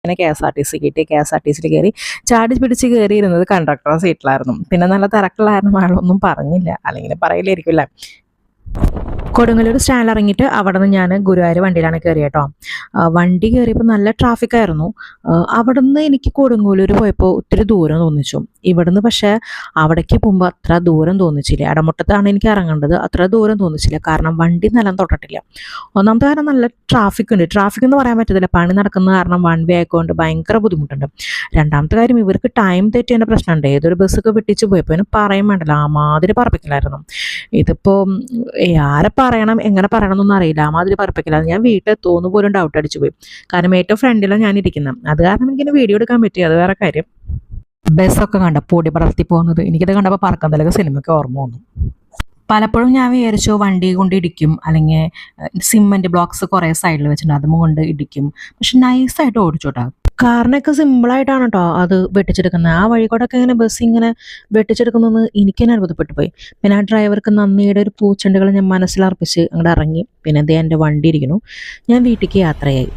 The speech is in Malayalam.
പിന്നെ KSRTC കിട്ടി. KSRTCയിൽ കയറി ചാടി പിടിച്ച് കയറിയിരുന്നത് കണ്ടക്ടർ സീറ്റിലായിരുന്നു. പിന്നെ നല്ല തിരക്കുള്ളായിരുന്നു, ആളൊന്നും പറഞ്ഞില്ല, അല്ലെങ്കിൽ പറയില്ലായിരിക്കില്ല. കൊടുങ്ങല്ലൂർ സ്റ്റാൻഡിൽ ഇറങ്ങിയിട്ട് അവിടെ നിന്ന് ഞാൻ ഗുരുവായൂർ വണ്ടിയിലാണ് കയറി കേട്ടോ. വണ്ടി കയറിയപ്പോൾ നല്ല ട്രാഫിക്കായിരുന്നു. അവിടെ നിന്ന് എനിക്ക് കൊടുങ്ങല്ലൂർ പോയപ്പോൾ ഒത്തിരി ദൂരം തോന്നിച്ചു. ഇവിടുന്ന് പക്ഷേ അവിടേക്ക് പോകുമ്പോൾ അത്ര ദൂരം തോന്നിച്ചില്ല. ഇടമുട്ടത്താണ് എനിക്ക് ഇറങ്ങേണ്ടത്, അത്ര ദൂരം തോന്നിച്ചില്ല. കാരണം വണ്ടി നിലം തൊട്ടിട്ടില്ല. ഒന്നാമത്തെ കാരണം നല്ല ട്രാഫിക് ഉണ്ട്. ട്രാഫിക് എന്ന് പറയാൻ പറ്റത്തില്ല, പണി നടക്കുന്ന കാരണം വൺ വേ ആയിക്കൊണ്ട് ഭയങ്കര ബുദ്ധിമുട്ടുണ്ട്. രണ്ടാമത്തെ കാര്യം, ഇവർക്ക് ടൈം തെറ്റിയതിൻ്റെ പ്രശ്നമുണ്ട്. ഏതൊരു ബസ്സൊക്കെ വെട്ടിച്ച് പോയപ്പോൾ അതിന് പറയാൻ വേണ്ടല്ലോ, ആ മാതിരി പറപ്പിക്കലായിരുന്നു. ഇതിപ്പോൾ ആരെ പറയണം എങ്ങനെ പറയണം എന്നൊന്നും അറിയില്ല, ആ മാതിരി പറപ്പിക്കില്ല. ഞാൻ വീട്ടിലെത്തുമെന്ന് പോലും ഡൗട്ട് അടിച്ചു പോയി. കാരണം ഏറ്റവും ഫ്രണ്ടിലാണ് ഞാൻ ഇരിക്കുന്നത്. അത് കാരണം എനിക്കിങ്ങനെ വീഡിയോ എടുക്കാൻ പറ്റി, അത് വേറെ കാര്യം. ബസ്സൊക്കെ കണ്ട പൊടി പടർത്തി പോകുന്നത് എനിക്കിത് കണ്ടപ്പോൾ പറക്കന്തലൊക്കെ സിനിമയ്ക്ക് ഓർമ്മ വന്നു. പലപ്പോഴും ഞാൻ വിചാരിച്ചു വണ്ടി കൊണ്ട് ഇടിക്കും, അല്ലെങ്കിൽ സിമെൻറ്റ് ബ്ലോക്സ് കുറേ സൈഡിൽ വെച്ചിട്ടുണ്ട് അതും കൊണ്ട് ഇടിക്കും. പക്ഷെ നൈസായിട്ട് ഓടിച്ചോട്ടാ. കാറിനൊക്കെ സിമ്പിളായിട്ടാണ് കേട്ടോ അത് വെട്ടിച്ചെടുക്കുന്നത്. ആ വഴി കൂടെയൊക്കെ ഇങ്ങനെ ബസ് ഇങ്ങനെ വെട്ടിച്ചെടുക്കുന്നതെന്ന് എനിക്ക് തന്നെ അത്ഭുതപ്പെട്ടു പോയി. പിന്നെ ആ ഡ്രൈവർക്ക് നന്ദിയുടെ ഒരു പൂച്ചെണ്ടുകൾ ഞാൻ മനസ്സിലർപ്പിച്ച് അങ്ങോട്ട് ഇറങ്ങി. പിന്നെ അതേ എൻ്റെ വണ്ടി ഇരിക്കുന്നു. ഞാൻ വീട്ടിലേക്ക് യാത്രയായി.